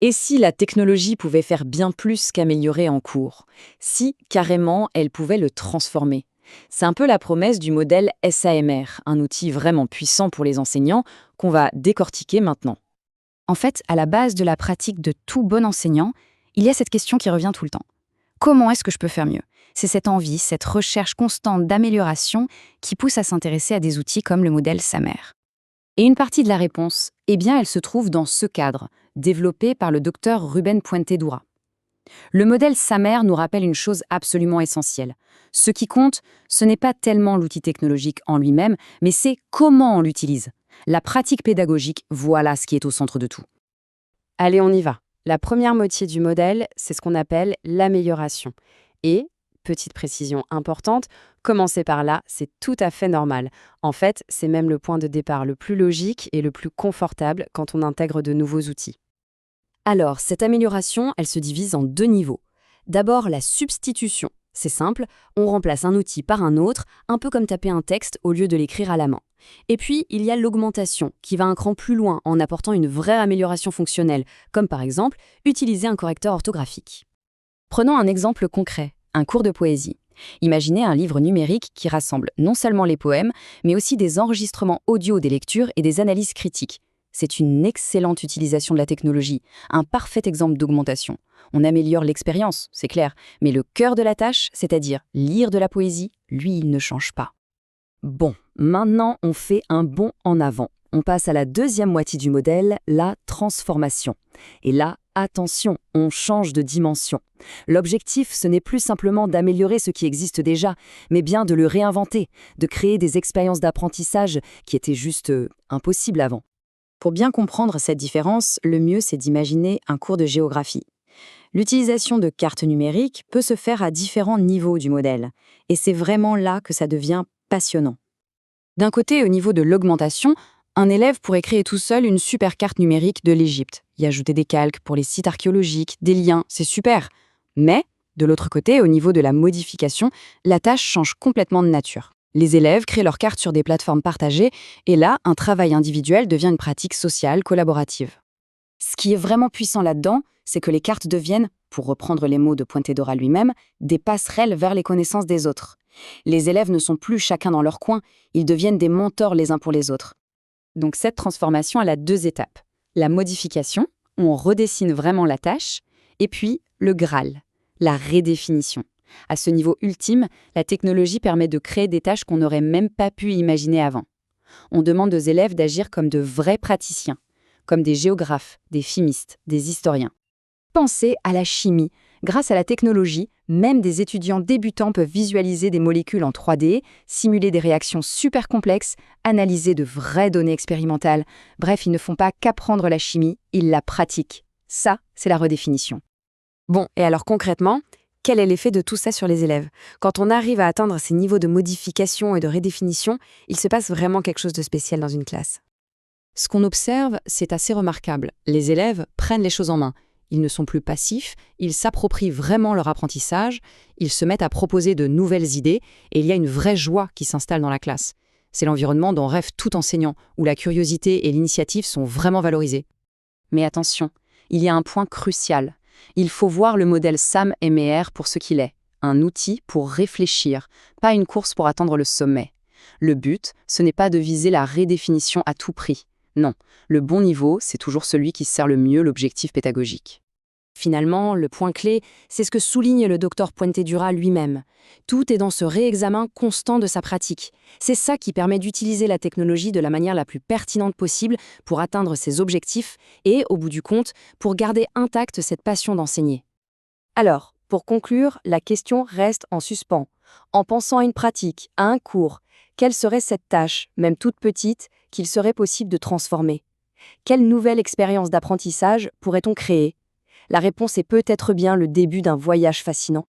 Et si la technologie pouvait faire bien plus qu'améliorer en cours? Si, carrément, elle pouvait le transformer? C'est un peu la promesse du modèle SAMR, un outil vraiment puissant pour les enseignants qu'on va décortiquer maintenant. En fait, à la base de la pratique de tout bon enseignant, il y a cette question qui revient tout le temps. Comment est-ce que je peux faire mieux? C'est cette envie, cette recherche constante d'amélioration qui pousse à s'intéresser à des outils comme le modèle SAMR. Et une partie de la réponse, eh bien, elle se trouve dans ce cadre, développé par le docteur Ruben Puente-Dura. Le modèle SAMR nous rappelle une chose absolument essentielle. Ce qui compte, ce n'est pas tellement l'outil technologique en lui-même, mais c'est comment on l'utilise. La pratique pédagogique, voilà ce qui est au centre de tout. Allez, on y va. La première moitié du modèle, c'est ce qu'on appelle l'amélioration. Et, petite précision importante, commencer par là, c'est tout à fait normal. En fait, c'est même le point de départ le plus logique et le plus confortable quand on intègre de nouveaux outils. Alors, cette amélioration, elle se divise en deux niveaux. D'abord, la substitution. C'est simple, on remplace un outil par un autre, un peu comme taper un texte au lieu de l'écrire à la main. Et puis, il y a l'augmentation, qui va un cran plus loin en apportant une vraie amélioration fonctionnelle, comme par exemple utiliser un correcteur orthographique. Prenons un exemple concret, un cours de poésie. Imaginez un livre numérique qui rassemble non seulement les poèmes, mais aussi des enregistrements audio des lectures et des analyses critiques. C'est une excellente utilisation de la technologie, un parfait exemple d'augmentation. On améliore l'expérience, c'est clair, mais le cœur de la tâche, c'est-à-dire lire de la poésie, lui, il ne change pas. Bon, maintenant on fait un bond en avant. On passe à la deuxième moitié du modèle, la transformation. Et là, attention, on change de dimension. L'objectif, ce n'est plus simplement d'améliorer ce qui existe déjà, mais bien de le réinventer, de créer des expériences d'apprentissage qui étaient juste impossibles avant. Pour bien comprendre cette différence, le mieux c'est d'imaginer un cours de géographie. L'utilisation de cartes numériques peut se faire à différents niveaux du modèle, et c'est vraiment là que ça devient passionnant. D'un côté, au niveau de l'augmentation, un élève pourrait créer tout seul une super carte numérique de l'Égypte, y ajouter des calques pour les sites archéologiques, des liens, c'est super. Mais, de l'autre côté, au niveau de la modification, la tâche change complètement de nature. Les élèves créent leurs cartes sur des plateformes partagées, et là, un travail individuel devient une pratique sociale collaborative. Ce qui est vraiment puissant là-dedans, c'est que les cartes deviennent, pour reprendre les mots de Puente-Dora lui-même, des passerelles vers les connaissances des autres. Les élèves ne sont plus chacun dans leur coin, ils deviennent des mentors les uns pour les autres. Donc cette transformation, elle a deux étapes. La modification, où on redessine vraiment la tâche, et puis le Graal, la redéfinition. À ce niveau ultime, la technologie permet de créer des tâches qu'on n'aurait même pas pu imaginer avant. On demande aux élèves d'agir comme de vrais praticiens, comme des géographes, des chimistes, des historiens. Pensez à la chimie. Grâce à la technologie, même des étudiants débutants peuvent visualiser des molécules en 3D, simuler des réactions super complexes, analyser de vraies données expérimentales. Bref, ils ne font pas qu'apprendre la chimie, ils la pratiquent. Ça, c'est la redéfinition. Bon, et alors concrètement, quel est l'effet de tout ça sur les élèves? Quand on arrive à atteindre ces niveaux de modification et de redéfinition, il se passe vraiment quelque chose de spécial dans une classe. Ce qu'on observe, c'est assez remarquable. Les élèves prennent les choses en main. Ils ne sont plus passifs, ils s'approprient vraiment leur apprentissage, ils se mettent à proposer de nouvelles idées et il y a une vraie joie qui s'installe dans la classe. C'est l'environnement dont rêve tout enseignant, où la curiosité et l'initiative sont vraiment valorisées. Mais attention, il y a un point crucial. Il faut voir le modèle SAMR pour ce qu'il est, un outil pour réfléchir, pas une course pour atteindre le sommet. Le but, ce n'est pas de viser la redéfinition à tout prix. Non, le bon niveau, c'est toujours celui qui sert le mieux l'objectif pédagogique. Finalement, le point clé, c'est ce que souligne le docteur Puente-Dura lui-même. Tout est dans ce réexamen constant de sa pratique. C'est ça qui permet d'utiliser la technologie de la manière la plus pertinente possible pour atteindre ses objectifs et, au bout du compte, pour garder intacte cette passion d'enseigner. Alors, pour conclure, la question reste en suspens. En pensant à une pratique, à un cours, quelle serait cette tâche, même toute petite, qu'il serait possible de transformer? Quelle nouvelle expérience d'apprentissage pourrait-on créer? La réponse est peut-être bien le début d'un voyage fascinant.